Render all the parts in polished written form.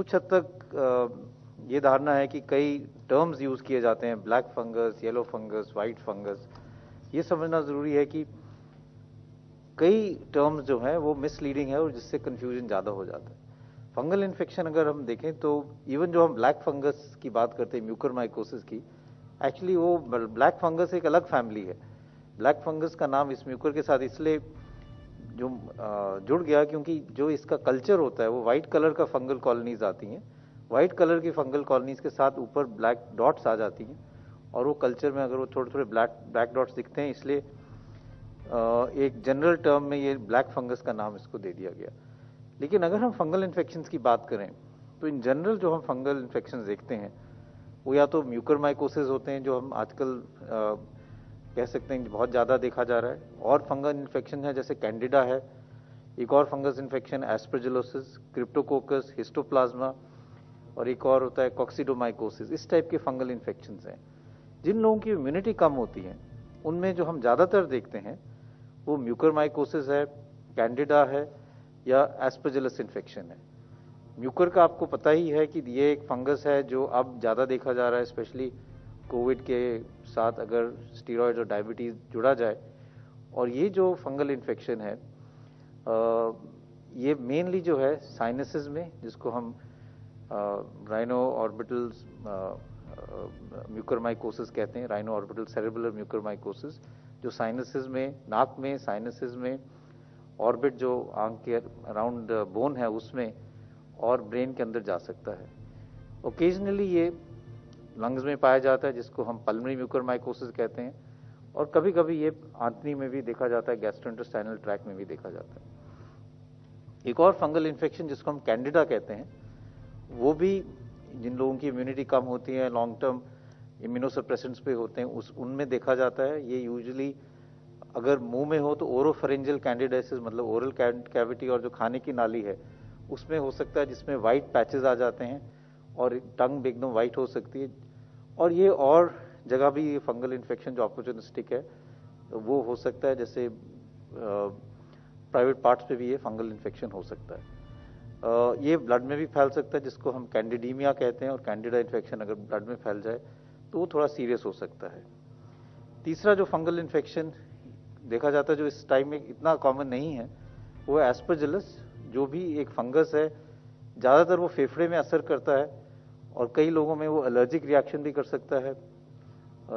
कुछ हद तक ये धारणा है कि कई टर्म्स यूज किए जाते हैं, black fungus, yellow fungus, white fungus. ये समझना जरूरी है कि कई टर्म्स जो हैं वो मिसलीडिंग है और जिससे कंफ्यूजन ज़्यादा हो जाता है। फंगल इन्फेक्शन अगर हम देखें तो इवन जो हम ब्लैक फंगस की बात करते हैं, म्यूकरमाइकोसिस की, एक्चुअली वो ब्लैक फंगस एक अलग फैमिली है। ब्लैक फंगस का नाम इस म्यूकर के साथ इसलिए जो जुड़ गया क्योंकि जो इसका कल्चर होता है वो व्हाइट कलर का फंगल कॉलोनीज आती हैं, व्हाइट कलर की फंगल कॉलोनीज के साथ ऊपर ब्लैक डॉट्स आ जाती हैं, और वो कल्चर में अगर वो थोड़े थोड़े ब्लैक डॉट्स दिखते हैं, इसलिए एक जनरल टर्म में ये ब्लैक फंगस का नाम इसको दे दिया गया। लेकिन अगर हम फंगल इन्फेक्शंस की बात करें तो इन जनरल जो हम फंगल इन्फेक्शंस देखते हैं वो या तो म्यूकरमाइकोसिस होते हैं, जो हम आजकल कह सकते हैं बहुत ज़्यादा देखा जा रहा है, और फंगल इन्फेक्शन है जैसे कैंडिडा है, एक और fungus infection aspergillosis, Cryptococcus, histoplasma, और एक और होता है कॉक्सिडोमाइकोसिस। इस टाइप के फंगल इन्फेक्शंस हैं। जिन लोगों की इम्यूनिटी कम होती है उनमें जो हम ज़्यादातर देखते हैं वो म्यूकरमाइकोसिस है, कैंडिडा है, या एस्परजिलस इन्फेक्शन है। म्यूकर का आपको पता ही है कि ये एक फंगस है जो अब ज़्यादा देखा जा रहा है, स्पेशली कोविड के साथ अगर स्टीरॉयड और डायबिटीज़ जुड़ा जाए। और ये जो फंगल इन्फेक्शन है ये मेनली जो है साइनसेस में, जिसको हम राइनो ऑर्बिटल म्यूकरमाइकोसिस कहते हैं, राइनो ऑर्बिटल सेरेब्रल म्यूकरमाइकोसिस, जो साइनसेस में, नाक में, साइनसेस में, ऑर्बिट जो आंख के अराउंड बोन है उसमें, और ब्रेन के अंदर जा सकता है। ओकेजनली ये लंग्स में पाया जाता है जिसको हम पल्मोनरी म्यूकरमाइकोसिस कहते हैं, और कभी कभी ये आंतनी में भी देखा जाता है, गैस्ट्रोइंटेस्टाइनल ट्रैक्ट में भी देखा जाता है। एक और फंगल इन्फेक्शन जिसको हम कैंडिडा कहते हैं, वो भी जिन लोगों की इम्यूनिटी कम होती है, लॉन्ग टर्म इम्यूनोसप्रेसेंट्स पे होते हैं, उनमें देखा जाता है। ये यूजुअली अगर मुंह में हो तो ओरोफेरेंजियल कैंडिडाइसिस, मतलब ओरल कैविटी और जो खाने की नाली है उसमें हो सकता है, जिसमें वाइट पैचेस आ जाते हैं और टंग एकदम वाइट हो सकती है। और ये और जगह भी ये फंगल इन्फेक्शन जो अपॉर्चुनिस्टिक है तो वो हो सकता है, जैसे प्राइवेट पार्ट्स पे भी ये फंगल इन्फेक्शन हो सकता है। ये ब्लड में भी फैल सकता है जिसको हम कैंडिडीमिया कहते हैं, और कैंडिडा इन्फेक्शन अगर ब्लड में फैल जाए तो वो थोड़ा सीरियस हो सकता है। तीसरा जो फंगल इन्फेक्शन देखा जाता है जो इस टाइम में इतना कॉमन नहीं है वो है एस्परजिलस, जो भी एक फंगस है। ज़्यादातर वो फेफड़े में असर करता है और कई लोगों में वो एलर्जिक रिएक्शन भी कर सकता है,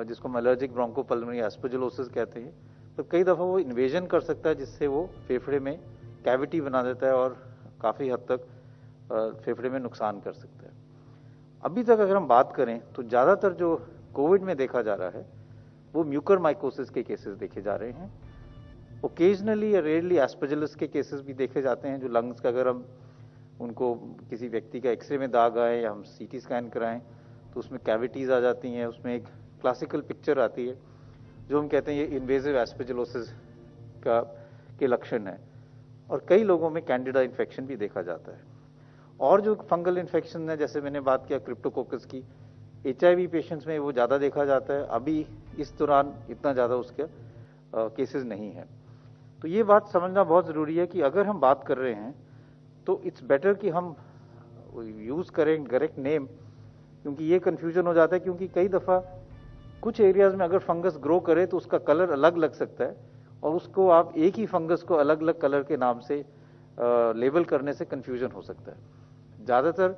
जिसको हम एलर्जिक ब्रोंकोपल्मोनरी एस्परजिलोसिस कहते हैं। तो कई दफ़ा वो इन्वेजन कर सकता है जिससे वो फेफड़े में कैविटी बना देता है और काफ़ी हद तक फेफड़े में नुकसान कर सकता है। अभी तक अगर हम बात करें तो ज़्यादातर जो कोविड में देखा जा रहा है वो म्यूकरमाइकोसिस के केसेस देखे जा रहे हैं। ओकेजनली या रेयरली एस्परजिलस के केसेस भी देखे जाते हैं, जो लंग्स का अगर हम उनको किसी व्यक्ति का एक्सरे में दाग आए या हम सीटी स्कैन कराएं तो उसमें कैविटीज़ आ जाती हैं, उसमें एक क्लासिकल पिक्चर आती है जो हम कहते हैं ये इन्वेजिव एस्परजिलोसिस के लक्षण है। और कई लोगों में कैंडिडा इन्फेक्शन भी देखा जाता है। और जो फंगल इन्फेक्शन है, जैसे मैंने बात किया क्रिप्टोकोकस की, HIV पेशेंट्स में वो ज़्यादा देखा जाता है। अभी इस दौरान इतना ज़्यादा उसके केसेस नहीं है। तो ये बात समझना बहुत ज़रूरी है कि अगर हम बात कर रहे हैं तो इट्स बेटर कि हम यूज़ करें करेक्ट नेम, क्योंकि ये कन्फ्यूजन हो जाता है। क्योंकि कई दफ़ा कुछ एरियाज़ में अगर फंगस ग्रो करे तो उसका कलर अलग लग सकता है, और उसको आप एक ही फंगस को अलग अलग कलर के नाम से लेबल करने से कन्फ्यूजन हो सकता है। ज़्यादातर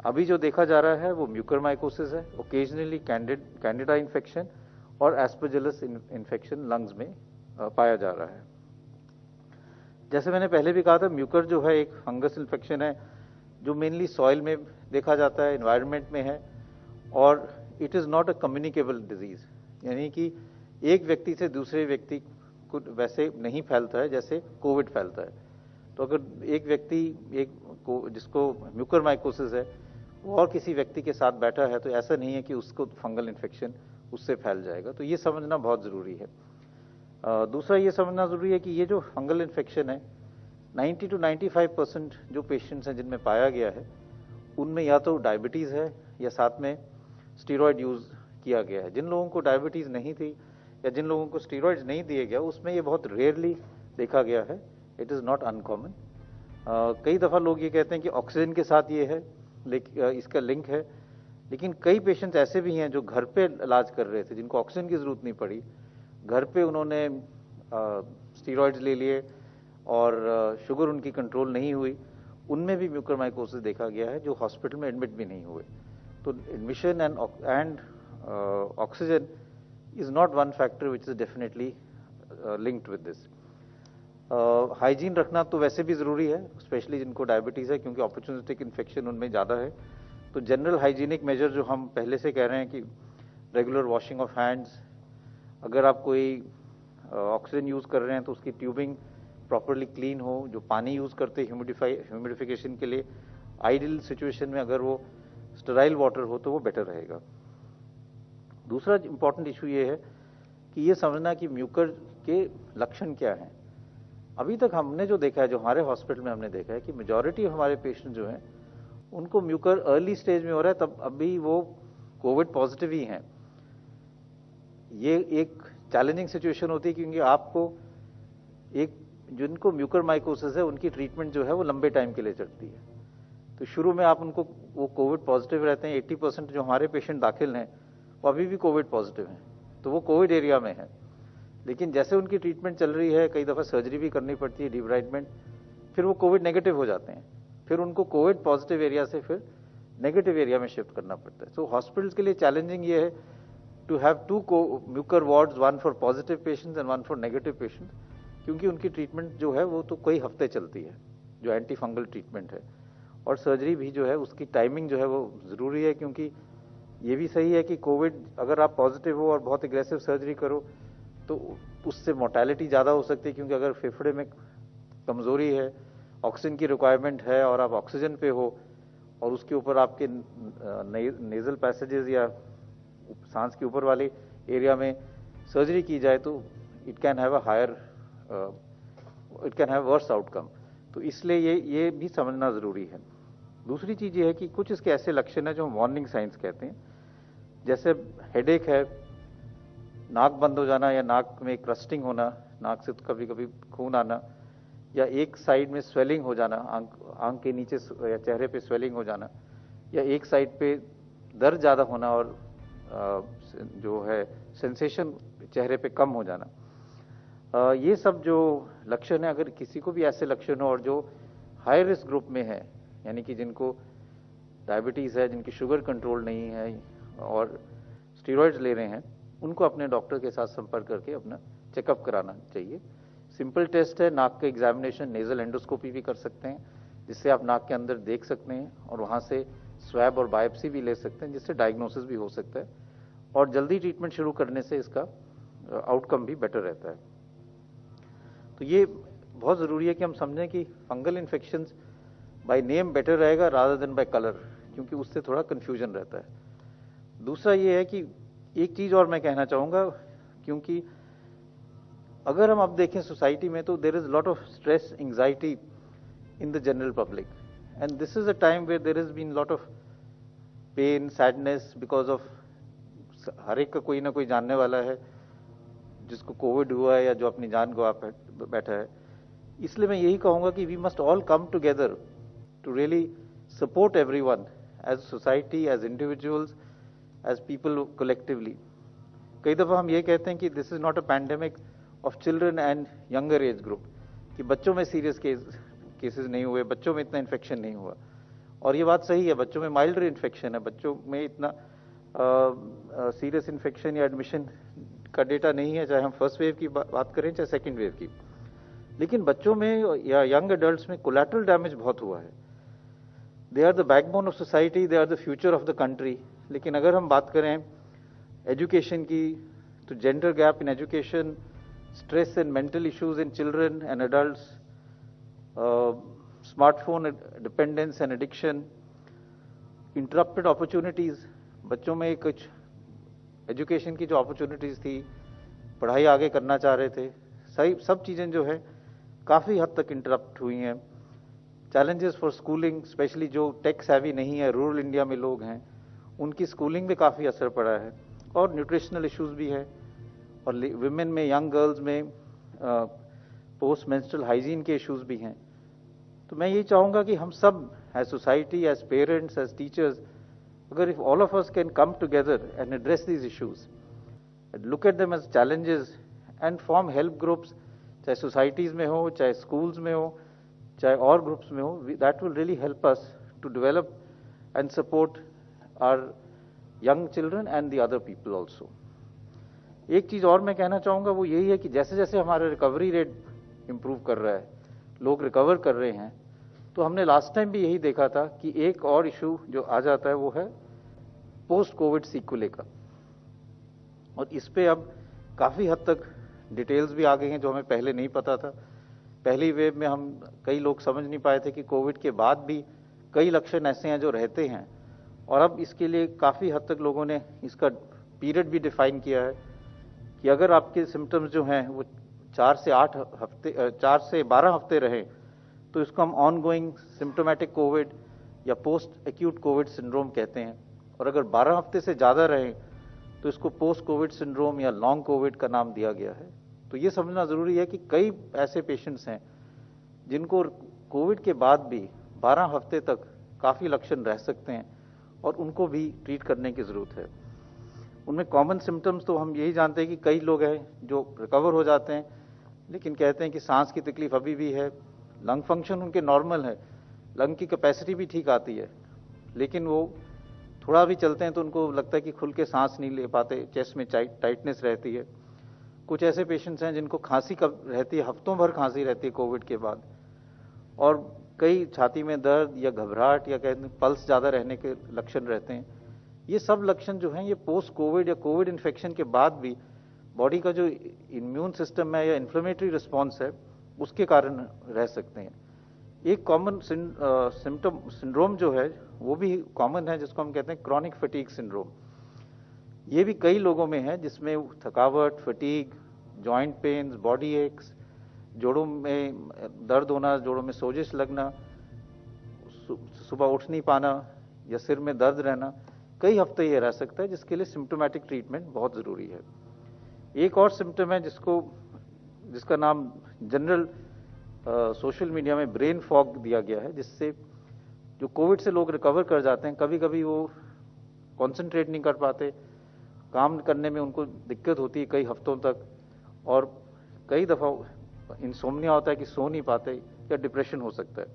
अभी जो देखा जा रहा है वो म्यूकरमाइकोसिस है, ओकेजनली कैंडिडा इन्फेक्शन और एस्परजिलस इन्फेक्शन लंग्स में पाया जा रहा है। जैसे मैंने पहले भी कहा था, म्यूकर जो है एक फंगस इन्फेक्शन है जो मेनली सॉइल में देखा जाता है, एनवायरनमेंट में है, और it is not a communicable disease, यानी कि एक व्यक्ति से दूसरे व्यक्ति को वैसे नहीं फैलता है जैसे कोविड फैलता है। तो अगर एक व्यक्ति जिसको म्यूकरमाइकोसिस है वो और किसी व्यक्ति के साथ बैठा है तो ऐसा नहीं है कि उसको फंगल इन्फेक्शन उससे फैल जाएगा। तो ये समझना बहुत ज़रूरी है। दूसरा ये समझना ज़रूरी है कि ये जो फंगल इन्फेक्शन है 90 to 95% जो पेशेंट्स हैं जिनमें पाया गया है उनमें या तो डायबिटीज़ है या साथ में स्टीरॉयड यूज़ किया गया है। जिन लोगों को डायबिटीज़ नहीं थी या जिन लोगों को स्टीरॉयड्स नहीं दिए गया उसमें ये बहुत रेयरली देखा गया है, इट इज़ नॉट अनकॉमन। कई दफ़ा लोग ये कहते हैं कि ऑक्सीजन के साथ ये है, इसका लिंक है। लेकिन कई पेशेंट्स ऐसे भी हैं जो घर पे इलाज कर रहे थे, जिनको ऑक्सीजन की जरूरत नहीं पड़ी, घर पे उन्होंने स्टीरॉइड्स ले लिए और शुगर उनकी कंट्रोल नहीं हुई, उनमें भी म्यूकरमाइकोसिस देखा गया है, जो हॉस्पिटल में एडमिट भी नहीं हुए। तो admission and oxygen is not one factor which is definitely linked with this. Hygiene रखना तो वैसे भी जरूरी है, स्पेशली जिनको डायबिटीज है, क्योंकि अपॉर्चुनिस्टिक इन्फेक्शन उनमें ज्यादा है। तो जनरल हाइजीनिक मेजर जो हम पहले से कह रहे हैं कि रेगुलर वॉशिंग ऑफ हैंड्स, अगर आप कोई ऑक्सीजन यूज कर रहे हैं तो उसकी ट्यूबिंग प्रॉपरली क्लीन हो, जो पानी यूज करते हैं ह्यूमिडिफिकेशन के लिए, आइडियल सिचुएशन में अगर वो स्टेराइल वाटर हो तो वो बेटर रहेगा। दूसरा इंपॉर्टेंट इशू ये है कि ये समझना कि म्यूकर के लक्षण क्या हैं। अभी तक हमने जो देखा है, जो हमारे हॉस्पिटल में हमने देखा है कि मेजॉरिटी हमारे पेशेंट जो हैं उनको म्यूकर अर्ली स्टेज में हो रहा है, तब अभी वो कोविड पॉजिटिव ही हैं। ये एक चैलेंजिंग सिचुएशन होती है, क्योंकि आपको एक जिनको म्यूकरमाइकोसिस है उनकी ट्रीटमेंट जो है वो लंबे टाइम के लिए चलती है। तो शुरू में आप उनको, वो कोविड पॉजिटिव रहते हैं, 80% जो हमारे पेशेंट दाखिल हैं वो अभी भी कोविड पॉजिटिव हैं, तो वो कोविड एरिया में है। लेकिन जैसे उनकी ट्रीटमेंट चल रही है, कई दफ़ा सर्जरी भी करनी पड़ती है, डिब्राइडमेंट, फिर वो कोविड नेगेटिव हो जाते हैं, फिर उनको कोविड पॉजिटिव एरिया से फिर नेगेटिव एरिया में शिफ्ट करना पड़ता है। सो हॉस्पिटल्स के लिए चैलेंजिंग ये है to have 2 mucor wards, 1 for positive patients and 1 for negative patients, क्योंकि उनकी ट्रीटमेंट जो है वो तो कई हफ्ते चलती है, जो एंटी फंगल ट्रीटमेंट है। और सर्जरी भी जो है उसकी टाइमिंग जो है वो ज़रूरी है, क्योंकि ये भी सही है कि कोविड अगर आप पॉजिटिव हो और बहुत एग्रेसिव सर्जरी करो तो उससे मोर्टेलिटी ज़्यादा हो सकती है, क्योंकि अगर फेफड़े में कमज़ोरी है, ऑक्सीजन की रिक्वायरमेंट है और आप ऑक्सीजन पे हो और उसके ऊपर आपके नेजल पैसेजेस या सांस के ऊपर वाले एरिया में सर्जरी की जाए तो it can have worse outcome. तो इसलिए ये भी समझना ज़रूरी है। दूसरी चीज़ ये है कि कुछ इसके ऐसे लक्षण हैं जो हम वार्निंग साइंस कहते हैं, जैसे हेडेक है, नाक बंद हो जाना या नाक में क्रस्टिंग होना, नाक से कभी कभी खून आना, या एक साइड में स्वेलिंग हो जाना, आंख के नीचे या चेहरे पे स्वेलिंग हो जाना, या एक साइड पे दर्द ज़्यादा होना और जो है सेंसेशन चेहरे पे कम हो जाना, ये सब जो लक्षण है, अगर किसी को भी ऐसे लक्षण हो और जो हाई रिस्क ग्रुप में है, यानी कि जिनको डायबिटीज़ है, जिनकी शुगर कंट्रोल नहीं है और स्टीरॉइड्स ले रहे हैं, उनको अपने डॉक्टर के साथ संपर्क करके अपना चेकअप कराना चाहिए। सिंपल टेस्ट है, नाक का एग्जामिनेशन, नेजल एंडोस्कोपी भी कर सकते हैं, जिससे आप नाक के अंदर देख सकते हैं और वहाँ से स्वैब और बायोप्सी भी ले सकते हैं, जिससे डायग्नोसिस भी हो सकता है और जल्दी ट्रीटमेंट शुरू करने से इसका आउटकम भी बेटर रहता है। तो ये बहुत ज़रूरी है कि हम समझें कि fungal infections by name better रहेगा रादर देन बाय कलर, क्योंकि उससे थोड़ा कन्फ्यूजन रहता है। दूसरा ये है कि एक चीज़ और मैं कहना चाहूँगा, क्योंकि अगर हम अब देखें सोसाइटी में तो there is lot of stress, anxiety in the general public, and this is a time where there is been lot of pain, sadness because of, हर एक का कोई ना कोई जानने वाला है जिसको कोविड हुआ है या जो अपनी जान गवा बैठा है। इसलिए मैं यही कहूँगा कि we must all come together to really support everyone as society, as individuals, as people collectively. कई दफ़ा हम ये कहते हैं कि this is not a pandemic of children and younger age group, कि बच्चों में सीरियस केसेस नहीं हुए, बच्चों में इतना इन्फेक्शन नहीं हुआ, और ये बात सही है, बच्चों में माइल्डर इन्फेक्शन है, बच्चों में इतना सीरियस इन्फेक्शन या एडमिशन का डेटा नहीं है, चाहे हम फर्स्ट वेव की बात करें चाहे सेकेंड वेव की। लेकिन बच्चों में या यंग एडल्ट्स में कोलैटरल डैमेज बहुत हुआ है। They are the backbone of society, they are the future of the country. लेकिन अगर हम बात करें एजुकेशन की, तो gender gap in education, stress and mental issues in children and adults, smartphone dependence and addiction, interrupted opportunities, बच्चों में कुछ एजुकेशन की जो अपॉर्चुनिटीज़ थी, पढ़ाई आगे करना चाह रहे थे, सही सब चीज़ें जो है काफ़ी हद तक इंटरप्ट हुई हैं। चैलेंजेस फॉर स्कूलिंग, स्पेशली जो टेक सेवी नहीं है, रूरल इंडिया में लोग हैं, उनकी स्कूलिंग पे काफ़ी असर पड़ा है, और न्यूट्रिशनल इश्यूज भी है, और विमेन में, यंग गर्ल्स में पोस्ट मेंस्ट्रुअल हाइजीन के इश्यूज भी हैं। तो मैं यही चाहूँगा कि हम सब as society, as parents, as teachers, agar if all of us can come together and address these issues, and look at them as challenges and form help groups, चाहे societies में हो, चाहे schools में हो, चाहे और groups में हो, that will really help us to develop and support our young children and the other people also. एक चीज और मैं कहना चाहूंगा वो यही है कि जैसे जैसे हमारा रिकवरी रेट इंप्रूव कर रहा है, लोग रिकवर कर रहे हैं, तो हमने लास्ट टाइम भी यही देखा था कि एक और इशू जो आ जाता है वो है पोस्ट कोविड सीक्वले का, और इस पे अब काफी हद तक डिटेल्स भी आ गई हैं जो हमें पहले नहीं पता था। पहली वेव में हम कई लोग समझ नहीं पाए थे कि कोविड के बाद भी कई लक्षण ऐसे हैं जो रहते हैं, और अब इसके लिए काफी हद तक लोगों ने इसका पीरियड भी डिफाइन किया है कि अगर आपके सिम्टम्स जो हैं वो 4 से 12 हफ्ते रहें तो इसको हम ऑन गोइंग सिम्टोमेटिक कोविड या पोस्ट एक्यूट कोविड सिंड्रोम कहते हैं, और अगर 12 हफ्ते से ज़्यादा रहें तो इसको पोस्ट कोविड सिंड्रोम या लॉन्ग कोविड का नाम दिया गया है। तो ये समझना ज़रूरी है कि कई ऐसे पेशेंट्स हैं जिनको कोविड के बाद भी 12 हफ्ते तक काफ़ी लक्षण रह सकते हैं और उनको भी ट्रीट करने की ज़रूरत है। उनमें कॉमन सिम्टम्स तो हम यही जानते हैं कि कई लोग हैं जो रिकवर हो जाते हैं लेकिन कहते हैं कि सांस की तकलीफ अभी भी है, लंग फंक्शन उनके नॉर्मल है, लंग की कैपेसिटी भी ठीक आती है, लेकिन वो थोड़ा भी चलते हैं तो उनको लगता है कि खुल के सांस नहीं ले पाते, चेस्ट में टाइटनेस रहती है। कुछ ऐसे पेशेंट्स हैं जिनको खांसी कब रहती है, हफ्तों भर खांसी रहती है कोविड के बाद, और कई छाती में दर्द या घबराहट या कहते हैं पल्स ज़्यादा रहने के लक्षण रहते हैं। ये सब लक्षण जो हैं ये पोस्ट कोविड या कोविड इन्फेक्शन के बाद भी बॉडी का जो इम्यून सिस्टम है या इन्फ्लेमेटरी रिस्पॉन्स है उसके कारण रह सकते हैं। एक कॉमन सिंड्रोम जो है वो भी कॉमन है जिसको हम कहते हैं क्रॉनिक फटीग सिंड्रोम। ये भी कई लोगों में है जिसमें थकावट, fatigue, joint pains, body aches, जोड़ों में दर्द होना, जोड़ों में सोजिश लगना, सुबह उठ नहीं पाना या सिर में दर्द रहना, कई हफ्ते ये रह सकता है, जिसके लिए सिम्टोमेटिक ट्रीटमेंट बहुत ज़रूरी है। एक और सिम्टम है जिसका नाम जनरल सोशल मीडिया में ब्रेन फॉग दिया गया है, जिससे जो कोविड से लोग रिकवर कर जाते हैं कभी कभी वो कंसंट्रेट नहीं कर पाते, काम करने में उनको दिक्कत होती है कई हफ्तों तक, और कई दफ़ा इंसोम्निया होता है कि सो नहीं पाते, या डिप्रेशन हो सकता है।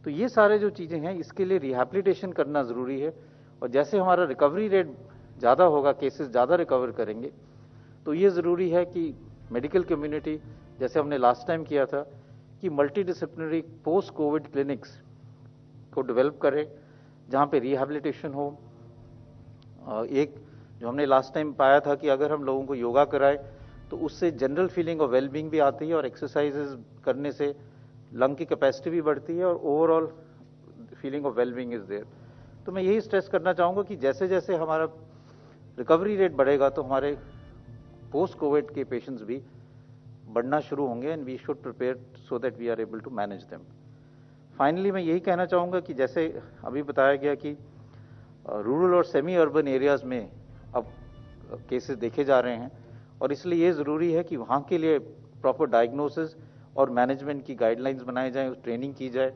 तो ये सारे जो चीज़ें हैं इसके लिए रिहैबिलिटेशन करना ज़रूरी है, और जैसे हमारा रिकवरी रेट ज़्यादा होगा, केसेस ज़्यादा रिकवर करेंगे, तो ये ज़रूरी है कि मेडिकल कम्युनिटी जैसे हमने लास्ट टाइम किया था कि multi disciplinary post Covid clinics को डेवलप करें जहाँ पे रिहैबिलिटेशन हो। एक जो हमने लास्ट टाइम पाया था कि अगर हम लोगों को योगा कराए तो उससे जनरल फीलिंग ऑफ वेलबींग भी आती है, और एक्सरसाइजेज करने से लंग की कैपेसिटी भी बढ़ती है और overall feeling of wellbeing is there. तो मैं यही स्ट्रेस करना चाहूँगा कि जैसे जैसे हमारा रिकवरी रेट बढ़ेगा तो हमारे पोस्ट कोविड के पेशेंट्स भी बढ़ना शुरू होंगे, and we should prepare so that we are able to manage them. Finally मैं यही कहना चाहूँगा कि जैसे अभी बताया गया कि रूरल और सेमी अर्बन एरियाज़ में अब केसेस देखे जा रहे हैं, और इसलिए ये ज़रूरी है कि वहाँ के लिए प्रॉपर डायग्नोसिस और मैनेजमेंट की गाइडलाइंस बनाई जाए, ट्रेनिंग की जाए।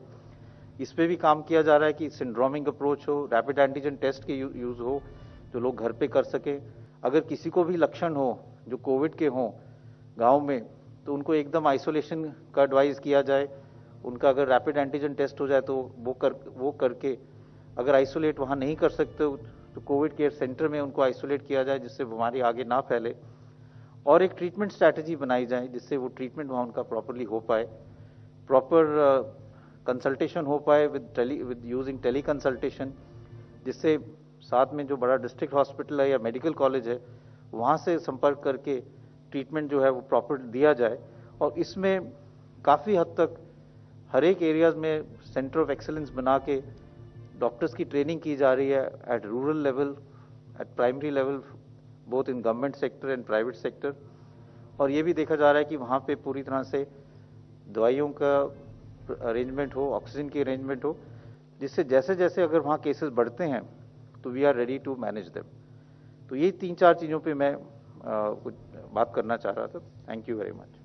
इस पे भी काम किया जा रहा है कि सिंड्रोमिक अप्रोच हो, रैपिड एंटीजन टेस्ट के यूज़ हो जो लोग घर पे कर सकें। अगर किसी को भी लक्षण हो जो कोविड के हों गांव में, तो उनको एकदम आइसोलेशन का एडवाइस किया जाए। उनका अगर रैपिड एंटीजन टेस्ट हो जाए तो वो करके अगर आइसोलेट वहाँ नहीं कर सकते तो कोविड केयर सेंटर में उनको आइसोलेट किया जाए, जिससे बीमारी आगे ना फैले, और एक ट्रीटमेंट स्ट्रैटेजी बनाई जाए जिससे वो ट्रीटमेंट वहाँ उनका प्रॉपरली हो पाए, प्रॉपर कंसल्टेशन हो पाए विद यूजिंग टेली कंसल्टेशन, जिससे साथ में जो बड़ा डिस्ट्रिक्ट हॉस्पिटल है या मेडिकल कॉलेज है वहाँ से संपर्क करके ट्रीटमेंट जो है वो प्रॉपर दिया जाए। और इसमें काफ़ी हद तक हर एक एरियाज में सेंटर ऑफ एक्सेलेंस बना के डॉक्टर्स की ट्रेनिंग की जा रही है at rural level, at primary level, both in government sector and private sector. और ये भी देखा जा रहा है कि वहाँ पे पूरी तरह से दवाइयों का अरेंजमेंट हो, ऑक्सीजन की अरेंजमेंट हो, जिससे जैसे जैसे अगर वहाँ केसेस बढ़ते हैं तो we are ready to manage them. तो ये 3-4 चीज़ों पे मैं कुछ बात करना चाह रहा था। Thank you very much.